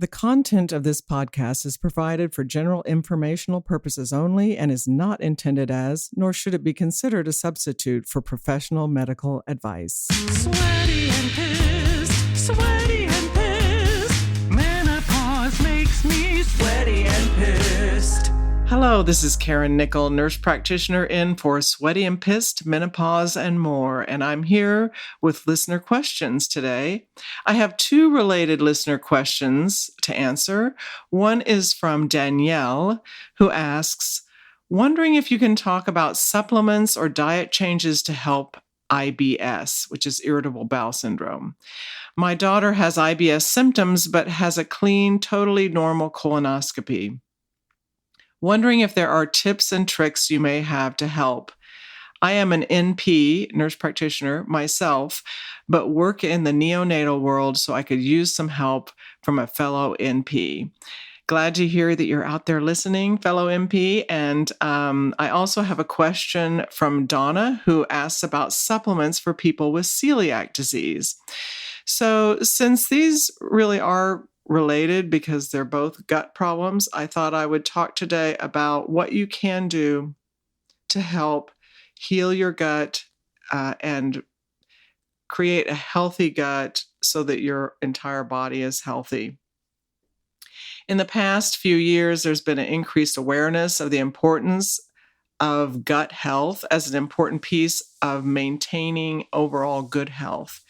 The content of this podcast is provided for general informational purposes only and is not intended as, nor should it be considered a substitute for professional medical advice. Sweaty and pissed. Menopause makes me sweaty and pissed. Hello, this is Karen Nickel, nurse practitioner in for Sweaty and Pissed, Menopause, and more, and I'm here with listener questions today. I have two related listener questions to answer. One is from Danielle, who asks, wondering if you can talk about supplements or diet changes to help IBS, which is irritable bowel syndrome. My daughter has IBS symptoms, but has a clean, totally normal colonoscopy. Wondering if there are tips and tricks you may have to help. I am an NP, nurse practitioner, myself, but work in the neonatal world, so I could use some help from a fellow NP. Glad to hear that you're out there listening, fellow NP. And I also have a question from Donna, who asks about supplements for people with celiac disease. So since these really are related because they're both gut problems, I thought I would talk today about what you can do to help heal your gut and create a healthy gut so that your entire body is healthy. In the past few years, there's been an increased awareness of the importance of gut health as an important piece of maintaining overall good health.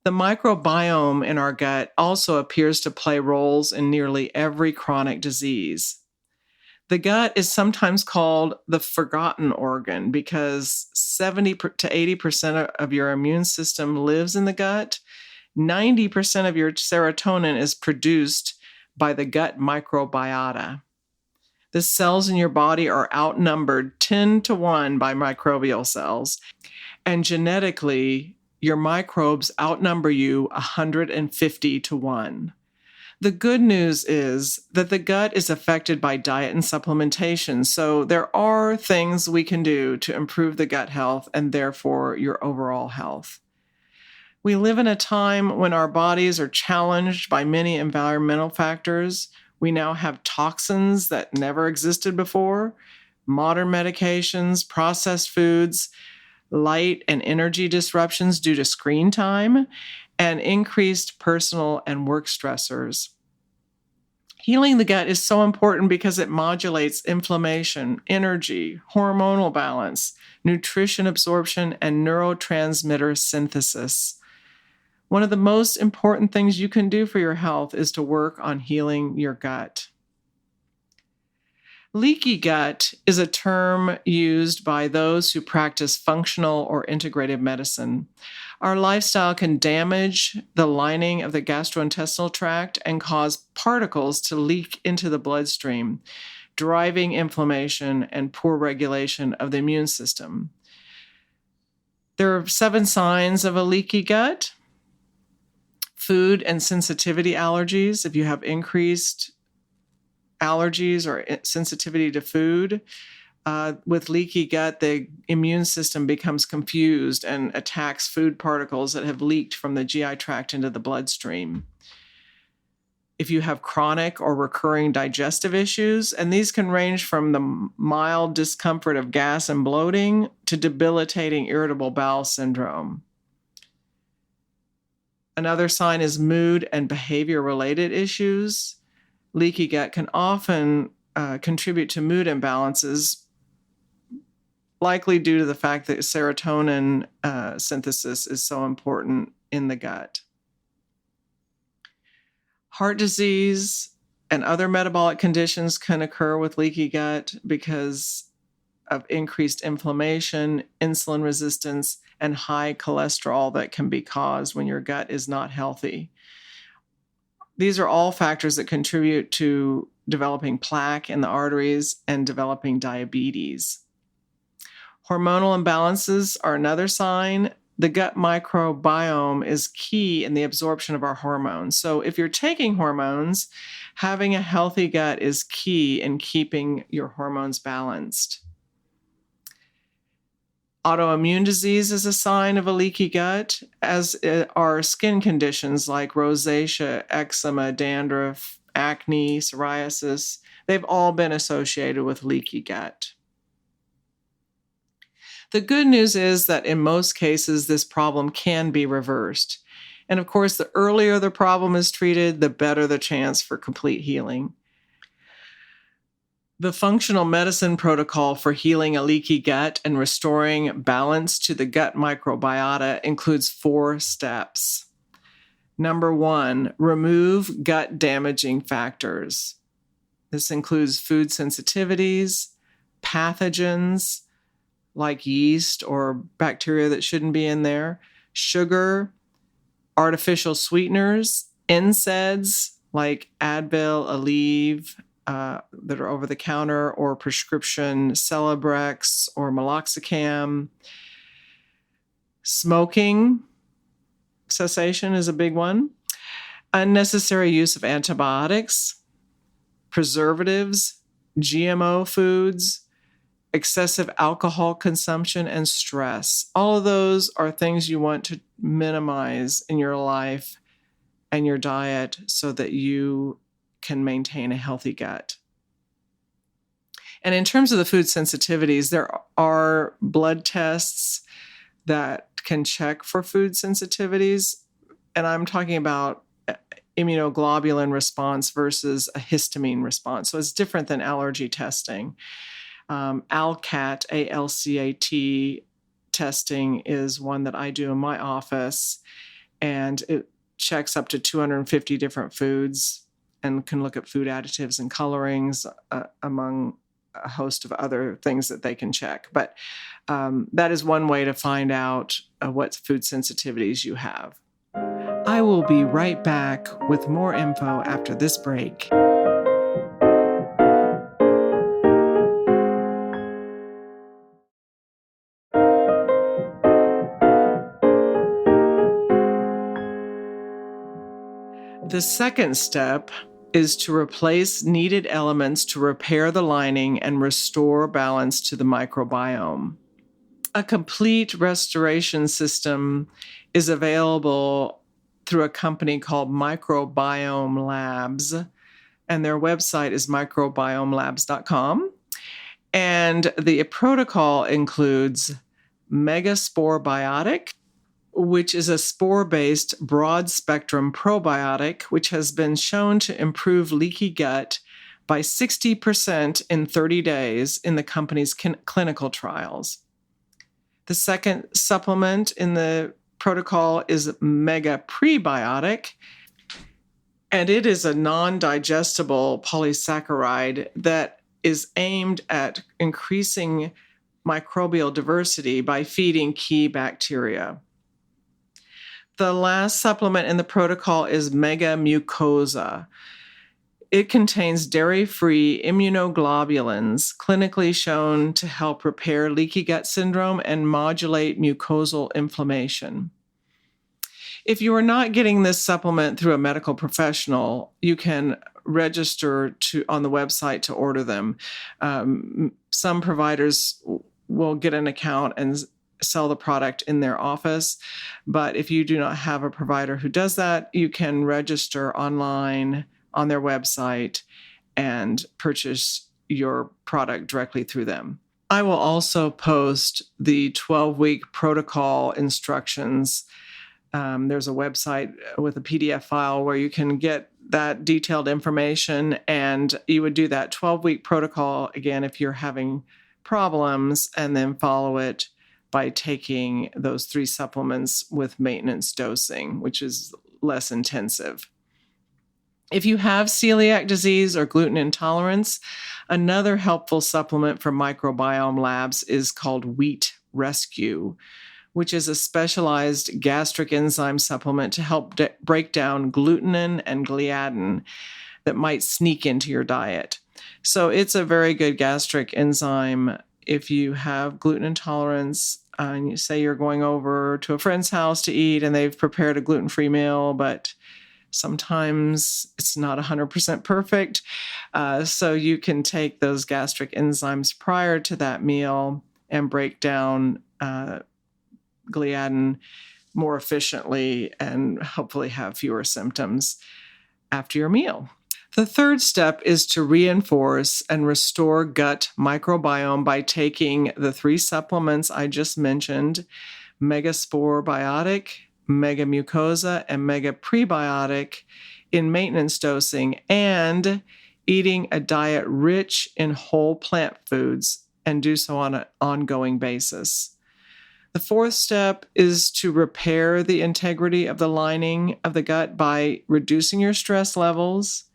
The microbiome in our gut also appears to play roles in nearly every chronic disease. The gut is sometimes called the forgotten organ because 70 to 80% of your immune system lives in the gut. 90% of your serotonin is produced by the gut microbiota. The cells in your body are outnumbered 10 to 1 by microbial cells, and genetically, your microbes outnumber you 150 to 1. The good news is that the gut is affected by diet and supplementation, so there are things we can do to improve the gut health and therefore your overall health. We live in a time when our bodies are challenged by many environmental factors. We now have toxins that never existed before, modern medications, processed foods, light and energy disruptions due to screen time, and increased personal and work stressors. Healing the gut is so important because it modulates inflammation, energy, hormonal balance, nutrition absorption, and neurotransmitter synthesis. One of the most important things you can do for your health is to work on healing your gut. Leaky gut is a term used by those who practice functional or integrative medicine. Our lifestyle can damage the lining of the gastrointestinal tract and cause particles to leak into the bloodstream, driving inflammation and poor regulation of the immune system. There are 7 signs of a leaky gut. Food and sensitivity allergies. If you have increased allergies or sensitivity to food, with leaky gut, the immune system becomes confused and attacks food particles that have leaked from the GI tract into the bloodstream. If you have chronic or recurring digestive issues, and these can range from the mild discomfort of gas and bloating to debilitating irritable bowel syndrome. Another sign is mood and behavior-related issues. Leaky gut can often contribute to mood imbalances, likely due to the fact that serotonin synthesis is so important in the gut. Heart disease and other metabolic conditions can occur with leaky gut because of increased inflammation, insulin resistance, and high cholesterol that can be caused when your gut is not healthy. These are all factors that contribute to developing plaque in the arteries and developing diabetes. Hormonal imbalances are another sign. The gut microbiome is key in the absorption of our hormones. So if you're taking hormones, having a healthy gut is key in keeping your hormones balanced. Autoimmune disease is a sign of a leaky gut, as are skin conditions like rosacea, eczema, dandruff, acne, psoriasis. They've all been associated with leaky gut. The good news is that in most cases, this problem can be reversed. And of course, the earlier the problem is treated, the better the chance for complete healing. The functional medicine protocol for healing a leaky gut and restoring balance to the gut microbiota includes 4 steps. Number 1, remove gut damaging factors. This includes food sensitivities, pathogens like yeast or bacteria that shouldn't be in there, sugar, artificial sweeteners, NSAIDs like Advil, Aleve, that are over the counter, or prescription Celebrex or Meloxicam. Smoking cessation is a big one. Unnecessary use of antibiotics, preservatives, GMO foods, excessive alcohol consumption, and stress. All of those are things you want to minimize in your life and your diet so that you can maintain a healthy gut. And in terms of the food sensitivities, there are blood tests that can check for food sensitivities. And I'm talking about immunoglobulin response versus a histamine response. So it's different than allergy testing. ALCAT, ALCAT testing is one that I do in my office, and it checks up to 250 different foods and can look at food additives and colorings among a host of other things that they can check. But that is one way to find out what food sensitivities you have. I will be right back with more info after this break. The second step is to replace needed elements to repair the lining and restore balance to the microbiome. A complete restoration system is available through a company called Microbiome Labs, and their website is microbiomelabs.com. And the protocol includes Megasporebiotic, which is a spore-based broad-spectrum probiotic, which has been shown to improve leaky gut by 60% in 30 days in the company's clinical trials. The second supplement in the protocol is Mega Prebiotic, and it is a non-digestible polysaccharide that is aimed at increasing microbial diversity by feeding key bacteria. The last supplement in the protocol is Mega Mucosa. It contains dairy-free immunoglobulins clinically shown to help repair leaky gut syndrome and modulate mucosal inflammation. If you are not getting this supplement through a medical professional, you can register on the website to order them. Some providers will get an account and sell the product in their office, but if you do not have a provider who does that, you can register online on their website and purchase your product directly through them. I will also post the 12-week protocol instructions. There's a website with a PDF file where you can get that detailed information, and you would do that 12-week protocol again if you're having problems, and then follow it by taking those 3 supplements with maintenance dosing, which is less intensive. If you have celiac disease or gluten intolerance, another helpful supplement from Microbiome Labs is called Wheat Rescue, which is a specialized gastric enzyme supplement to help break down glutenin and gliadin that might sneak into your diet. So it's a very good gastric enzyme if you have gluten intolerance and you say you're going over to a friend's house to eat and they've prepared a gluten-free meal, but sometimes it's not 100% perfect. So you can take those gastric enzymes prior to that meal and break down gliadin more efficiently and hopefully have fewer symptoms after your meal. The third step is to reinforce and restore gut microbiome by taking the 3 supplements I just mentioned, Megaspore Biotic, Mega Mucosa, and Mega Prebiotic in maintenance dosing, and eating a diet rich in whole plant foods, and do so on an ongoing basis. The fourth step is to repair the integrity of the lining of the gut by reducing your stress levels.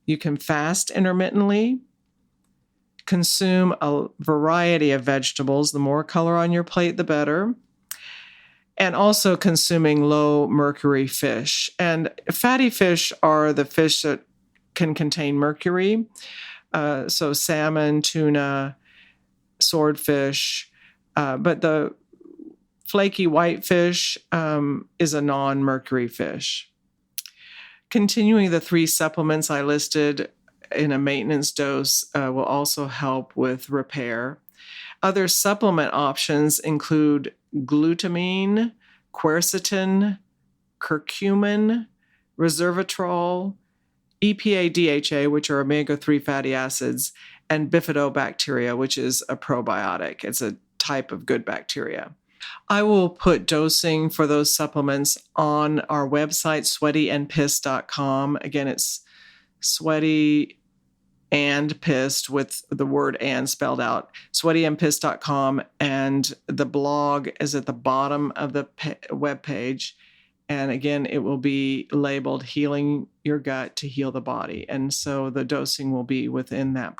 You can fast intermittently, consume a variety of vegetables. The more color on your plate, the better. And also consuming low mercury fish. And fatty fish are the fish that can contain mercury. So salmon, tuna, swordfish. But the flaky whitefish is a non-mercury fish. Continuing the 3 supplements I listed in a maintenance dose will also help with repair. Other supplement options include glutamine, quercetin, curcumin, resveratrol, EPA-DHA, which are omega-3 fatty acids, and bifidobacteria, which is a probiotic. It's a type of good bacteria. I will put dosing for those supplements on our website, sweatyandpissed.com. Again, it's sweaty and pissed with the word and spelled out, sweatyandpissed.com. And the blog is at the bottom of the web page. And again, it will be labeled Healing Your Gut to Heal the Body. And so the dosing will be within that.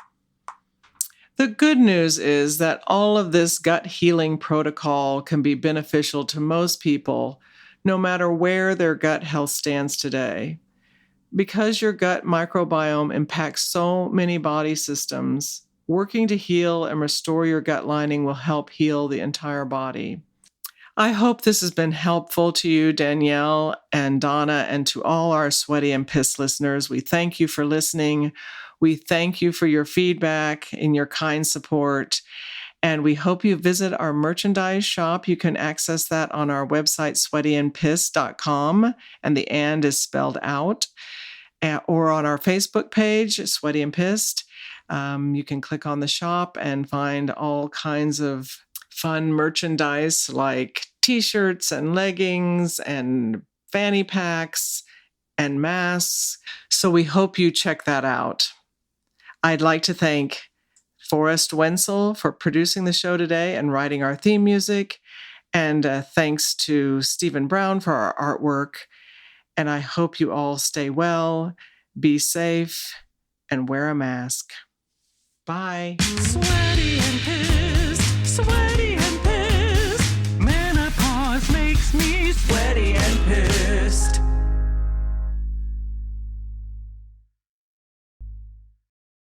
The good news is that all of this gut healing protocol can be beneficial to most people, no matter where their gut health stands today. Because your gut microbiome impacts so many body systems, working to heal and restore your gut lining will help heal the entire body. I hope this has been helpful to you, Danielle and Donna, and to all our Sweaty and Pissed listeners. We thank you for listening. We thank you for your feedback and your kind support. And we hope you visit our merchandise shop. You can access that on our website, sweatyandpissed.com, and the and is spelled out, or on our Facebook page, Sweaty and Pissed. You can click on the shop and find all kinds of fun merchandise like t-shirts and leggings and fanny packs and masks. So we hope you check that out. I'd like to thank Forrest Wenzel for producing the show today and writing our theme music. And thanks to Stephen Brown for our artwork. And I hope you all stay well, be safe, and wear a mask. Bye. Sweaty and pissed.